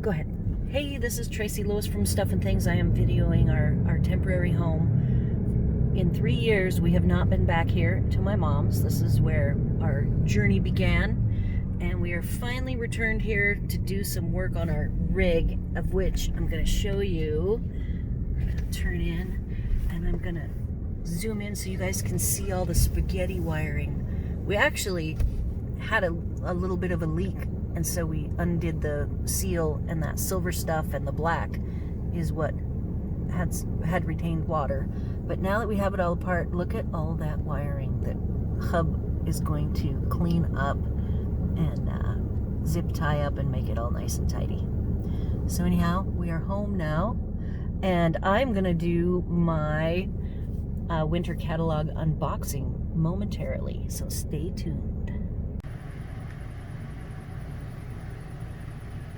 Go ahead. Hey, this is Tracy Lewis from Stuff and Things. I am videoing our temporary home. In 3 years, we have not been back here to my mom's. This is where our journey began. And we are finally returned here to do some work on our rig, of which I'm going to show you. I'm going to turn in, and I'm going to zoom in so you guys can see all the spaghetti wiring. We actually had a little bit of a leak, and so we undid the seal, and that silver stuff and the black is what had retained water. But now that we have it all apart, look at all that wiring that Hub is going to clean up and zip tie up and make it all nice and tidy. So anyhow, we are home now, and I'm gonna do my winter catalog unboxing momentarily, so stay tuned.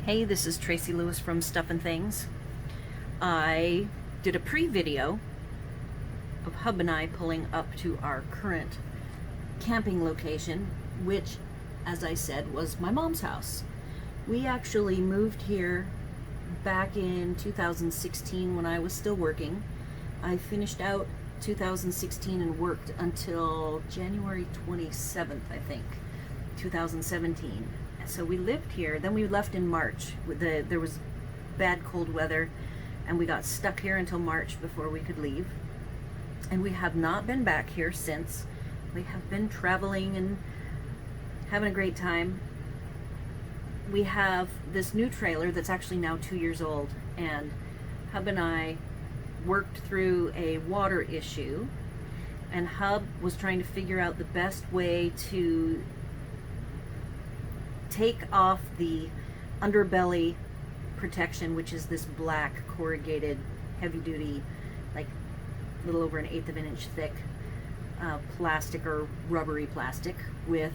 Hey, this is Tracy Lewis from Stuff and Things. I did a pre-video of Hub and I pulling up to our current camping location, which, as I said, was my mom's house. We actually moved here back in 2016 when I was still working. I finished out 2016 and worked until January 27th, I think, 2017. So we lived here, then we left in March. There was bad cold weather, and we got stuck here until March before we could leave. And we have not been back here since. We have been traveling and having a great time. We have this new trailer that's actually now 2 years old, and Hub and I worked through a water issue, and Hub was trying to figure out the best way to take off the underbelly protection, which is this black corrugated heavy duty, like a little over 1/8 of an inch thick plastic or rubbery plastic with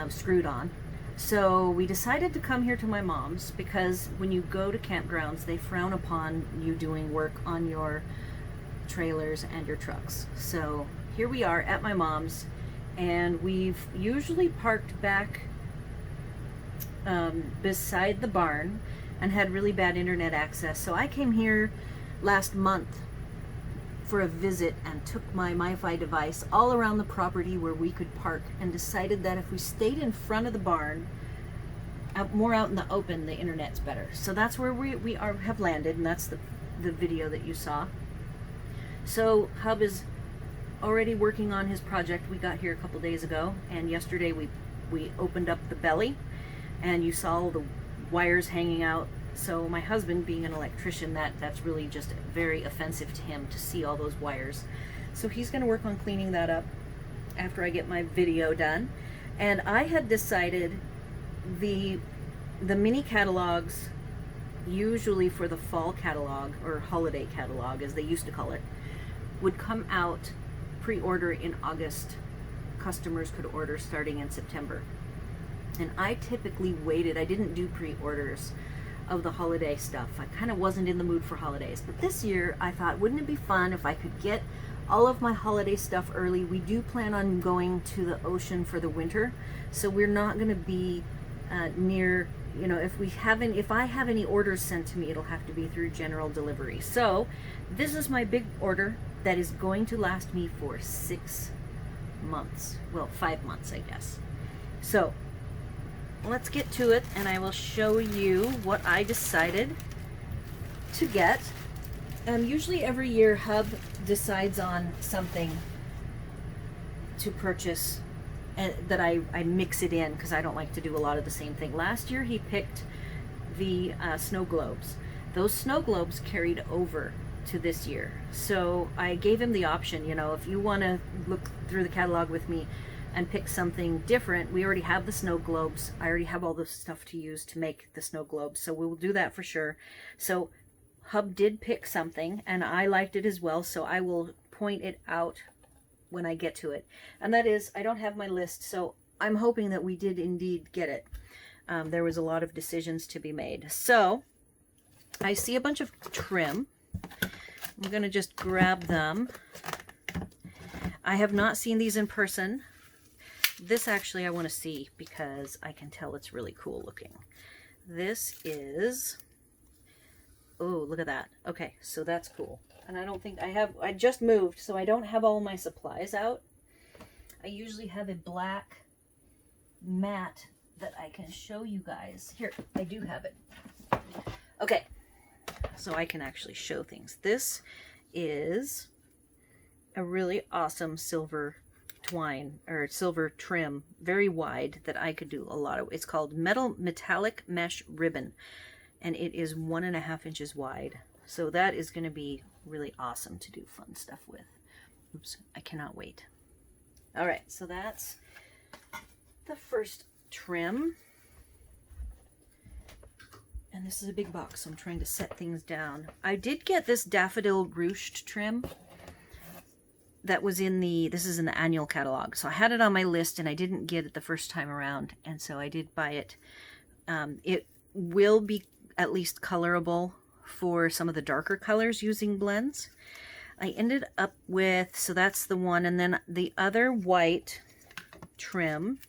screwed on. So we decided to come here to my mom's because when you go to campgrounds, they frown upon you doing work on your trailers and your trucks. So here we are at my mom's, and we've usually parked back beside the barn and had really bad internet access. So I came here last month for a visit and took my MiFi device all around the property where we could park, and decided that if we stayed in front of the barn, more out in the open, the internet's better. So that's where we have landed, and that's the video that you saw. So Hub is already working on his project. We got here a couple days ago, and yesterday we opened up the belly, and you saw all the wires hanging out. So my husband, being an electrician, that's really just very offensive to him to see all those wires. So he's going to work on cleaning that up after I get my video done. And I had decided the mini catalogs, usually for the fall catalog, or holiday catalog as they used to call it, would come out pre-order in August. Customers could order starting in September. And I typically waited. I didn't do pre-orders of the holiday stuff. I kind of wasn't in the mood for holidays. But this year I thought, wouldn't it be fun if I could get all of my holiday stuff early? We do plan on going to the ocean for the winter, so we're not going to be near, you know, if I have any orders sent to me, it'll have to be through general delivery. So this is my big order that is going to last me for 6 months. Well, 5 months, I guess. So let's get to it, and I will show you what I decided to get. Usually every year Hub decides on something to purchase, and that I mix it in because I don't like to do a lot of the same thing. Last year he picked the snow globes. Those snow globes carried over to this year. So I gave him the option, you know, if you want to look through the catalog with me and pick something different, we already have the snow globes. I already have all the stuff to use to make the snow globes, so we will do that for sure. So Hub did pick something, and I liked it as well, so I will point it out when I get to it. And that is, I don't have my list, so I'm hoping that we did indeed get it. There was a lot of decisions to be made. So I see a bunch of trim. I'm going to just grab them. I have not seen these in person. This actually I want to see because I can tell it's really cool looking. This is, oh, look at that. Okay, so that's cool. And I don't think I just moved, so I don't have all my supplies out. I usually have a black mat that I can show you guys. Here, I do have it. Okay, so I can actually show things. This is a really awesome silver twine or silver trim, very wide, that I could do a lot of. It's called metallic mesh ribbon, and it is 1.5 inches wide. So that is going to be really awesome to do fun stuff with. Oops, I cannot wait. All right, so that's the first trim. And this is a big box, so I'm trying to set things down. I did get this Daffodil Ruched trim that was in the, this is in the annual catalog. So I had it on my list and I didn't get it the first time around. And so I did buy it. It will be at least colorable for some of the darker colors using blends. I ended up with, so that's the one. And then the other white trim,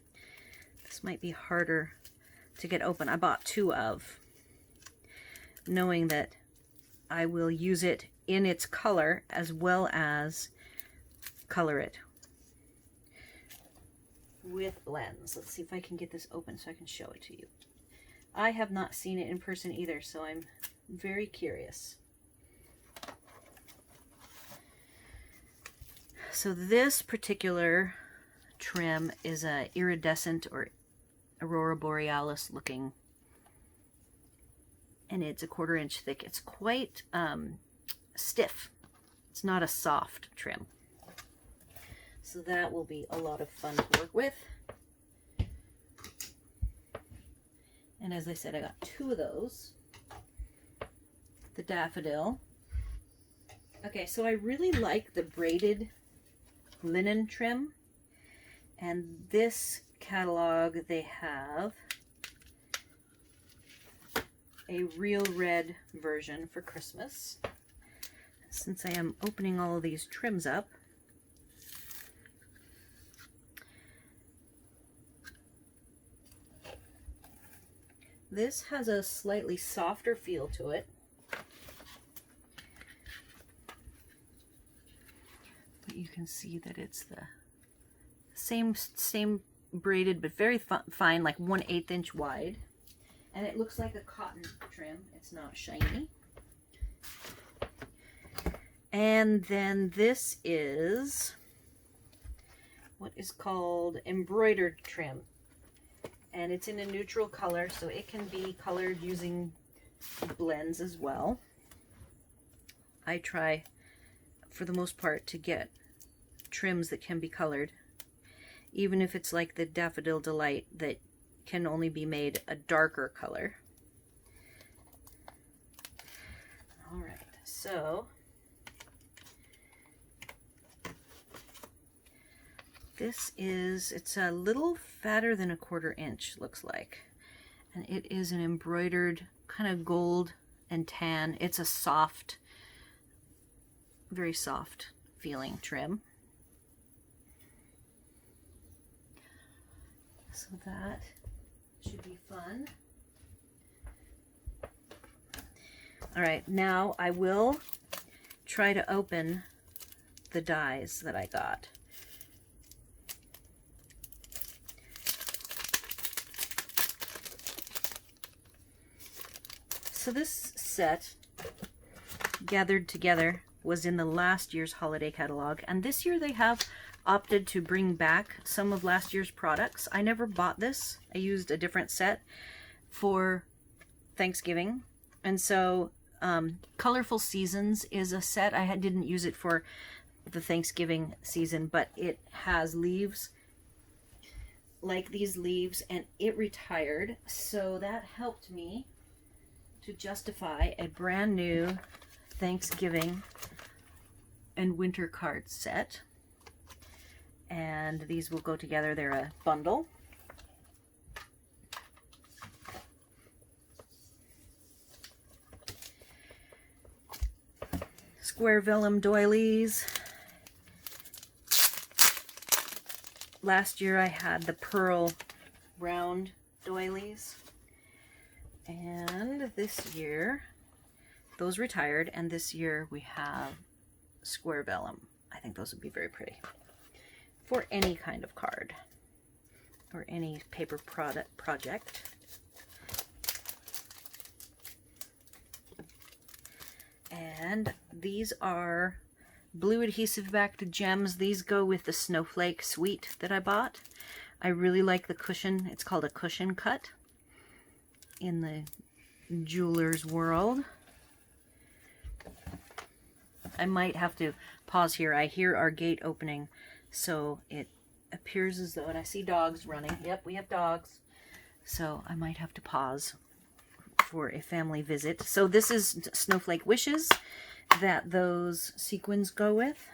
this might be harder to get open. I bought 2 of, knowing that I will use it in its color as well as color it with blends. Let's see if I can get this open so I can show it to you. I have not seen it in person either, so I'm very curious. So this particular trim is a iridescent or aurora borealis looking, and it's a 1/4 inch thick. It's quite stiff. It's not a soft trim. So that will be a lot of fun to work with. And as I said, I got 2 of those. The Daffodil. Okay, so I really like the braided linen trim. And this catalog, they have a real red version for Christmas. Since I am opening all of these trims up, this has a slightly softer feel to it. But you can see that it's the same braided, but very fine, like 1/8 inch wide. And it looks like a cotton trim. It's not shiny. And then this is what is called Embroidered Trim. And it's in a neutral color, so it can be colored using blends as well. I try, for the most part, to get trims that can be colored, even if it's like the Daffodil Delight that can only be made a darker color. All right, so this is, it's a little fatter than a 1/4 inch, looks like. And it is an embroidered kind of gold and tan. It's a soft, very soft feeling trim. So that should be fun. All right, now I will try to open the dies that I got. So this set, gathered together, was in the last year's holiday catalog, and this year they have opted to bring back some of last year's products. I never bought this. I used a different set for Thanksgiving, and so Colorful Seasons is a set. I didn't use it for the Thanksgiving season, but it has leaves like these leaves, and it retired, so that helped me to justify a brand new Thanksgiving and winter card set. And these will go together. They're a bundle. Square vellum doilies. Last year I had the pearl round doilies. And this year, those retired, and this year we have square vellum. I think those would be very pretty for any kind of card or any paper project. And these are blue adhesive backed gems. These go with the Snowflake Sweet that I bought. I really like the cushion. It's called a cushion cut in the jeweler's world. I might have to pause here. I hear our gate opening, so it appears as though, and I see dogs running. Yep, we have dogs. So I might have to pause for a family visit. So this is Snowflake Wishes that those sequins go with.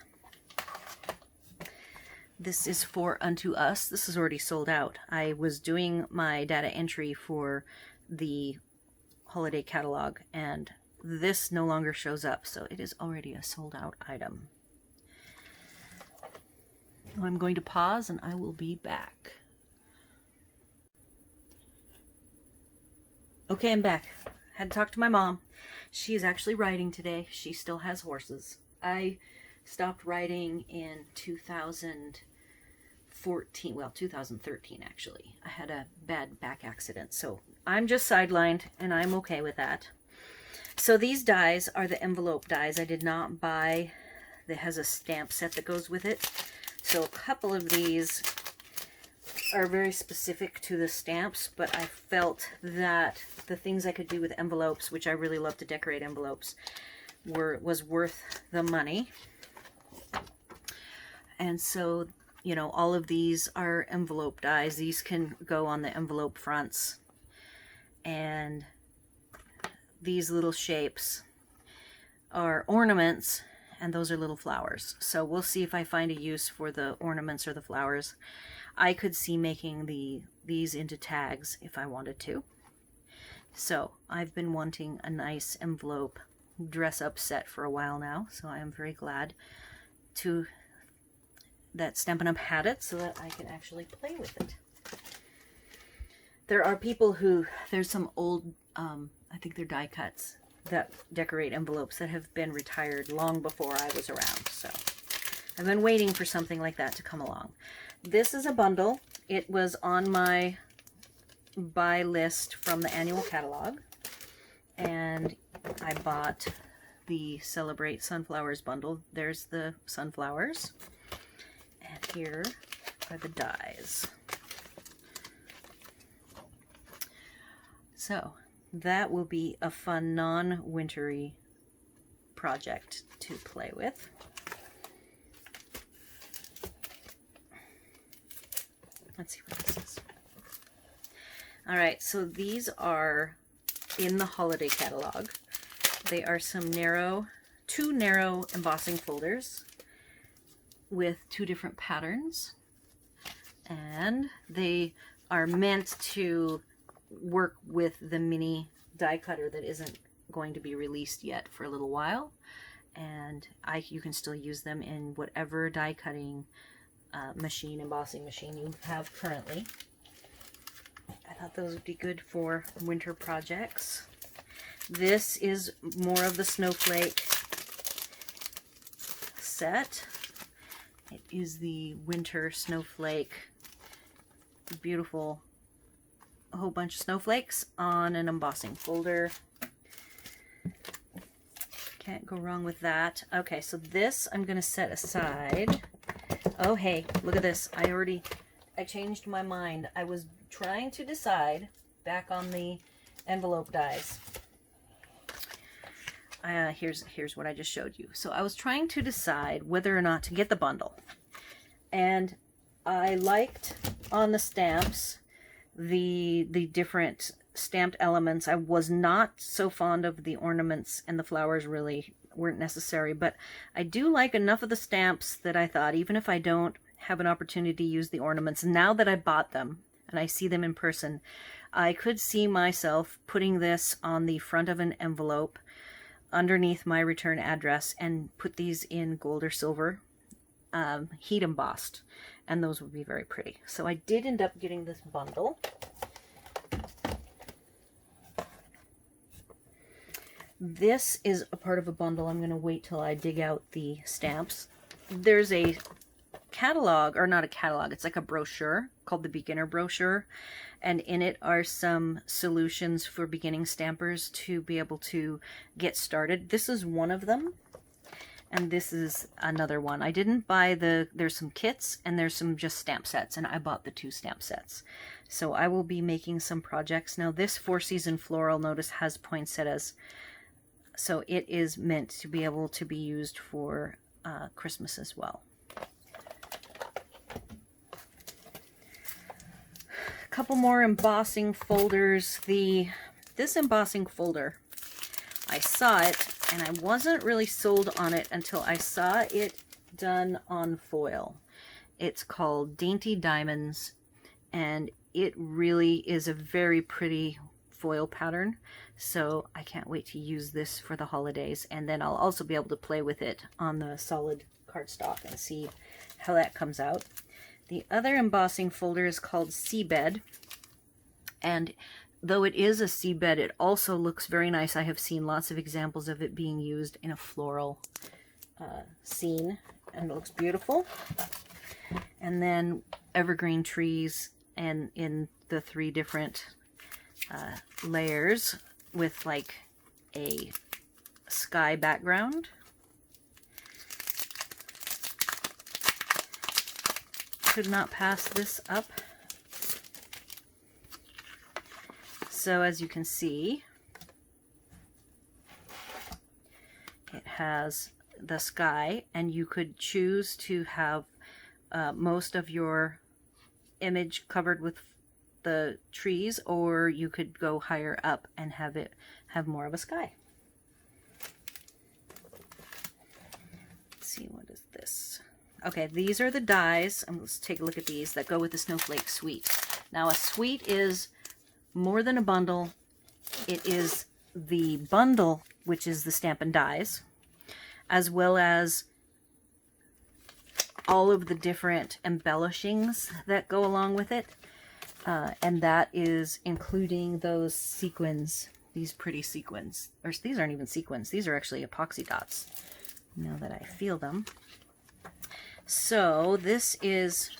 This is for Unto Us. This is already sold out. I was doing my data entry for the holiday catalog, and this no longer shows up, so it is already a sold out item. I'm going to pause and I will be back. Okay, I'm back. Had to talk to my mom. She is actually riding today. She still has horses. I stopped riding in 2014, well, 2013 actually. I had a bad back accident, so I'm just sidelined and I'm okay with that. So these dies are the envelope dies. I did not buy, that has a stamp set that goes with it. So a couple of these are very specific to the stamps, but I felt that the things I could do with envelopes, which I really love to decorate envelopes, was worth the money. And so, you know, all of these are envelope dies. These can go on the envelope fronts. And these little shapes are ornaments, and those are little flowers. So we'll see if I find a use for the ornaments or the flowers. I could see making these into tags if I wanted to. So I've been wanting a nice envelope dress-up set for a while now, so I am very glad that Stampin' Up! Had it so that I can actually play with it. There are people who, there's some old, I think they're die cuts that decorate envelopes that have been retired long before I was around. So I've been waiting for something like that to come along. This is a bundle. It was on my buy list from the annual catalog. And I bought the Celebrate Sunflowers bundle. There's the sunflowers. And here are the dies. So that will be a fun non-wintry project to play with. Let's see what this is. All right, so these are in the holiday catalog. They are some two narrow embossing folders with two different patterns, and they are meant to work with the mini die cutter that isn't going to be released yet for a little while, and you can still use them in whatever die cutting embossing machine you have currently. I thought those would be good for winter projects. This is more of the Snowflake set. It is the winter snowflake, beautiful, a whole bunch of snowflakes on an embossing folder. Can't go wrong with that. Okay, so this I'm going to set aside. Oh, hey, look at this. I changed my mind. I was trying to decide back on the envelope dies. Here's what I just showed you. So I was trying to decide whether or not to get the bundle. And I liked on the stamps the different stamped elements. I was not so fond of the ornaments, and the flowers really weren't necessary, but I do like enough of the stamps that I thought, even if I don't have an opportunity to use the ornaments, now that I bought them and I see them in person, I could see myself putting this on the front of an envelope underneath my return address and put these in gold or silver, heat embossed, and those would be very pretty. So I did end up getting this bundle. This is a part of a bundle. I'm going to wait till I dig out the stamps. There's a catalog, or not a catalog, it's like a brochure called the Beginner Brochure, and in it are some solutions for beginning stampers to be able to get started. This is one of them, and this is another one. I didn't buy there's some kits and there's some just stamp sets, and I bought the 2 stamp sets. So I will be making some projects. Now this 4-season floral, notice, has poinsettias, so it is meant to be able to be used for Christmas as well. A couple more embossing folders. This embossing folder, I saw it and I wasn't really sold on it until I saw it done on foil. It's called Dainty Diamonds, and it really is a very pretty foil pattern. So I can't wait to use this for the holidays, and then I'll also be able to play with it on the solid cardstock and see how that comes out. The other embossing folder is called Seabed, and though it is a seabed, it also looks very nice. I have seen lots of examples of it being used in a floral scene, and it looks beautiful. And then evergreen trees, and in the 3 different layers with like a sky background. Could not pass this up. So as you can see, it has the sky, and you could choose to have most of your image covered with the trees, or you could go higher up and have more of a sky. Let's see, what is this? Okay, these are the dies, and let's take a look at these that go with the Snowflake Sweet. Now a Sweet is more than a bundle. It is the bundle, which is the Stampin' Dies, as well as all of the different embellishings that go along with it. And that is including those sequins, these pretty sequins. Or these aren't even sequins, these are actually epoxy dots, now that I feel them. So this is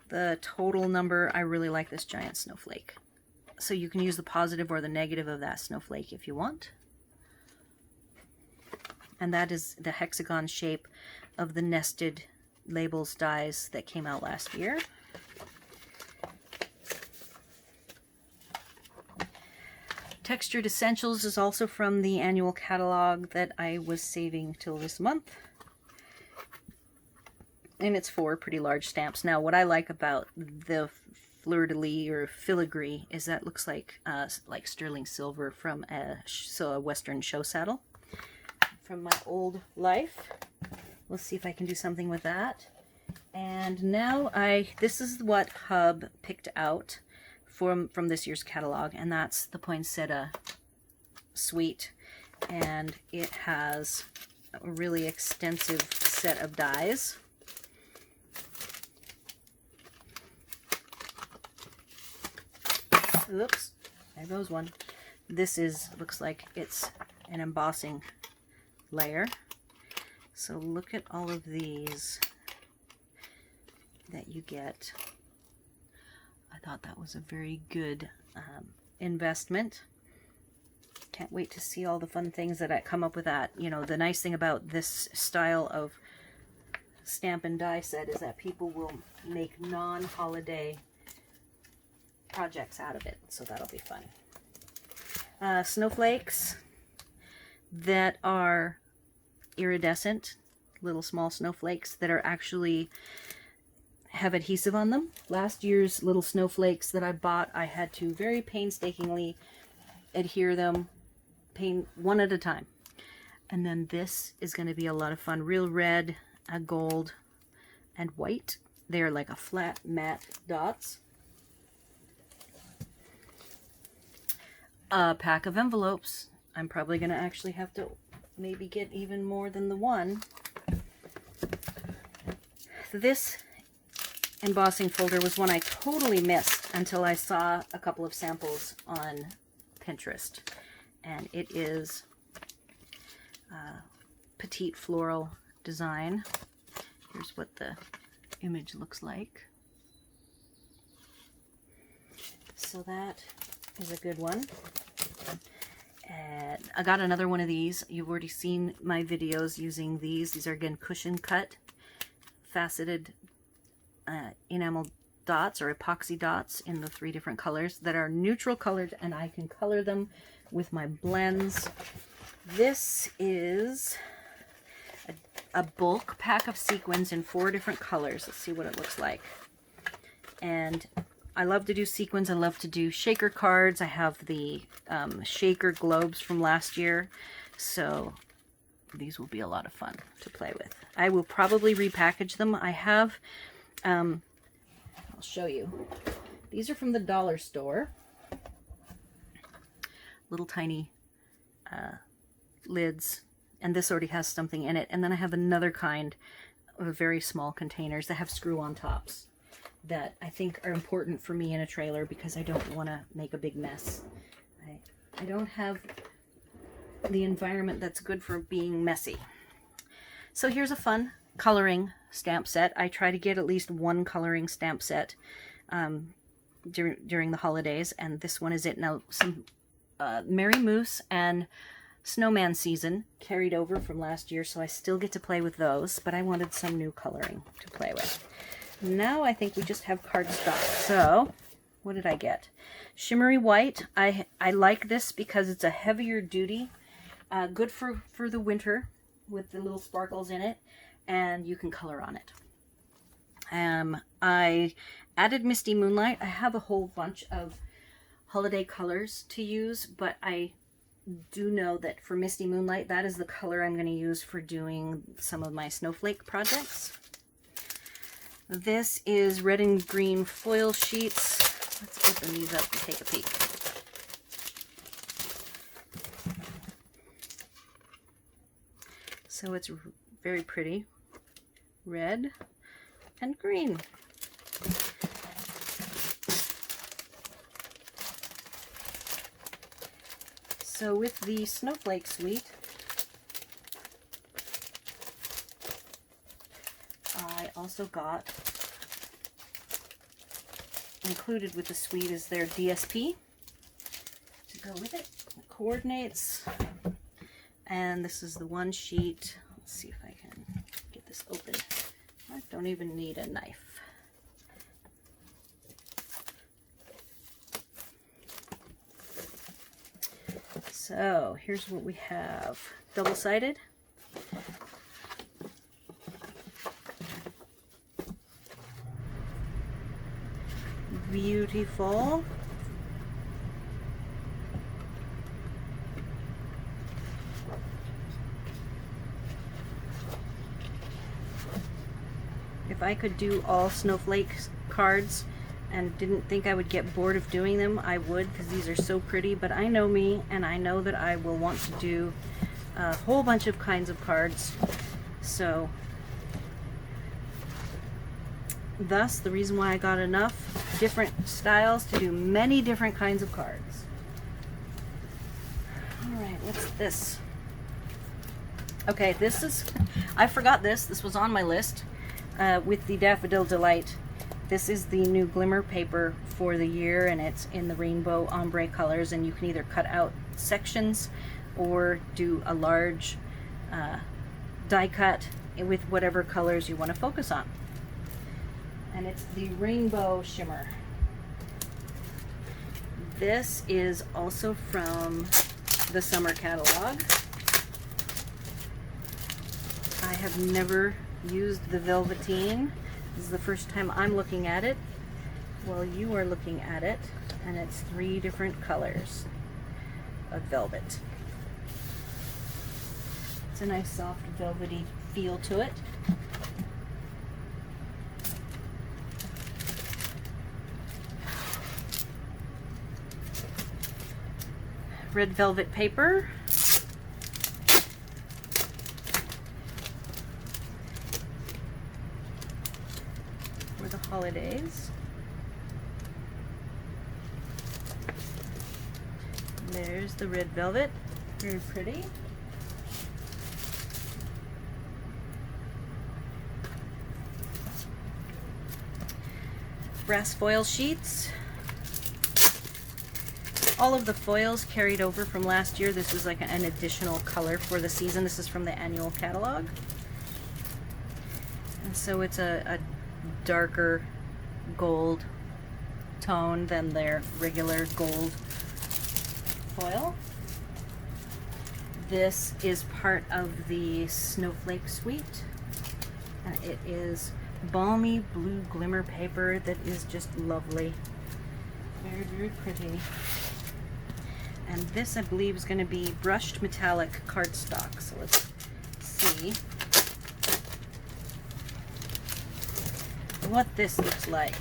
the total number. I really like this giant snowflake. So you can use the positive or the negative of that snowflake if you want. And that is the hexagon shape of the nested labels dies that came out last year. Textured Essentials is also from the annual catalog that I was saving till this month. And it's 4 pretty large stamps. Now what I like about the fleur-de-lis or filigree is that it looks like sterling silver from a Western show saddle from my old life. Let's see if I can do something with that. And now this is what Hub picked out from this year's catalog, and that's the Poinsettia Sweet, and it has a really extensive set of dies. Oops, there goes one. This looks like it's an embossing layer. So look at all of these that you get. I thought that was a very good investment. Can't wait to see all the fun things that I come up with that. You know, the nice thing about this style of stamp and die set is that people will make non-holiday projects out of it, so that'll be fun. Snowflakes that are iridescent, little small snowflakes that are actually have adhesive on them. Last year's little snowflakes that I bought, I had to very painstakingly adhere them, paint one at a time. And then this is going to be a lot of fun. Real red, a gold, and white. They're like a flat matte dots. A pack of envelopes. I'm probably going to actually have to maybe get even more than the one. This embossing folder was one I totally missed until I saw a couple of samples on Pinterest, and it is petite floral design. Here's what the image looks like. So that is a good one. And I got another one of these. You've already seen my videos using these. These are again cushion cut faceted enamel dots or epoxy dots in the 3 different colors that are neutral colored, and I can color them with my blends. This is a bulk pack of sequins in 4 different colors. Let's see what it looks like. And I love to do sequins. I love to do shaker cards. I have the shaker globes from last year, so these will be a lot of fun to play with. I will probably repackage them. I have I'll show you. These are from the dollar store. Little tiny lids, and this already has something in it. And then I have another kind of very small containers that have screw-on tops that I think are important for me in a trailer because I don't want to make a big mess. I don't have the environment that's good for being messy. So here's a fun coloring stamp set. I try to get at least one coloring stamp set during the holidays, and this one is it. Now, some Merry Moose and Snowman season carried over from last year, so I still get to play with those, but I wanted some new coloring to play with. Now I think we just have cardstock. So what did I get? Shimmery white. I like this because it's a heavier duty, good for the winter with the little sparkles in it, and you can color on it. I added Misty Moonlight. I have a whole bunch of holiday colors to use, but I do know that for Misty Moonlight, that is the color I'm going to use for doing some of my Snowflake projects. This is red and green foil sheets. Let's open these up and take a peek. So it's very pretty. Red and green. So with the Snowflake Suite, I also got, included with the suite is their DSP to go with it. It coordinates, and this is the one sheet. Let's see if I can get this open. I don't even need a knife. So here's what we have. Double-sided. Beautiful. If I could do all Snowflake cards and didn't think I would get bored of doing them, I would, because these are so pretty. But I know me, and I know that I will want to do a whole bunch of kinds of cards. So thus the reason why I got enough different styles to do many different kinds of cards. All right, what's this? Okay, this is, I forgot this. This was on my list with the Daffodil Delight. This is the new glimmer paper for the year, and it's in the rainbow ombre colors, and you can either cut out sections or do a large die cut with whatever colors you want to focus on. And it's the rainbow shimmer. This is also from the summer catalog. I have never used the velveteen. This is the first time I'm looking at it while you are looking at it, and it's 3 different colors of velvet. It's a nice soft velvety feel to it. Red velvet paper. For the holidays. there's the red velvet. Very pretty. Brass foil sheets. All of the foils carried over from last year. This is like an additional color for the season. This is from the annual catalog. And so it's a darker gold tone than their regular gold foil. This is part of the Snowflake suite. And it is balmy blue glimmer paper that is just lovely. Very, very pretty. And this, I believe, is going to be brushed metallic cardstock. So let's see what this looks like.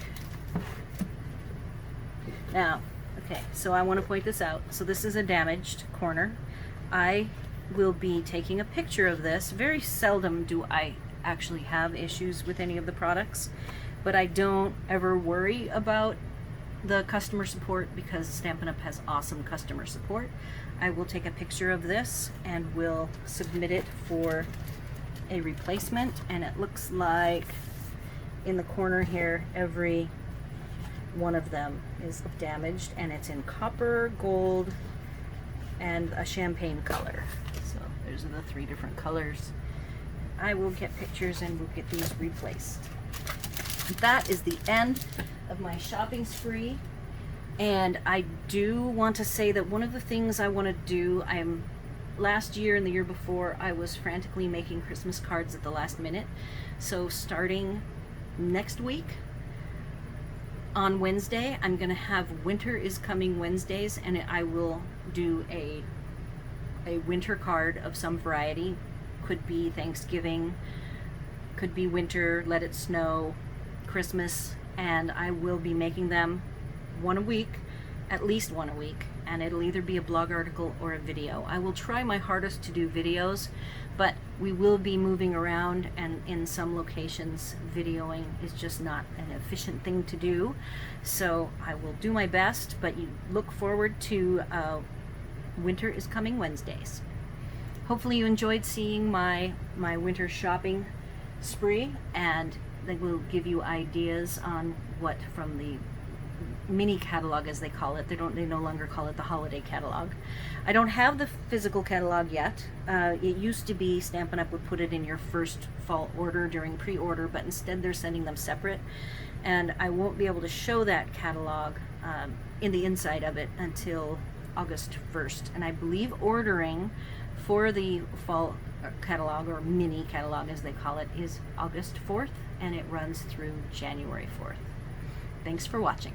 Now, okay, so I want to point this out. So this is a damaged corner. I will be taking a picture of this. Very seldom do I actually have issues with any of the products, but I don't ever worry about the customer support because Stampin' Up! Has awesome customer support. I will take a picture of this and will submit it for a replacement, and it looks like in the corner here every one of them is damaged, and it's in copper, gold, and a champagne color. So those are the 3 different colors. I will get pictures and we'll get these replaced. That is the end of my shopping spree, and I do want to say that one of the things I want to do, last year and the year before I was frantically making Christmas cards at the last minute. So starting next week on Wednesday, I'm gonna have Winter is Coming Wednesdays, and I will do a winter card of some variety. Could be Thanksgiving, could be winter, let it snow, Christmas, and I will be making them one a week, at least one a week, and it'll either be a blog article or a video. I will try my hardest to do videos, but we will be moving around, and in some locations videoing is just not an efficient thing to do. So I will do my best, but you look forward to Winter is Coming Wednesdays. Hopefully you enjoyed seeing my winter shopping spree, and they will give you ideas on what from the mini catalog, as they call it. They no longer call it the holiday catalog. I don't have the physical catalog yet. It used to be Stampin' Up! Would put it in your first fall order during pre-order, but instead they're sending them separate, and I won't be able to show that catalog in the inside of it until August 1st. And I believe ordering for the fall catalog, or mini catalog as they call it, is August 4th, and it runs through January 4th. Thanks for watching.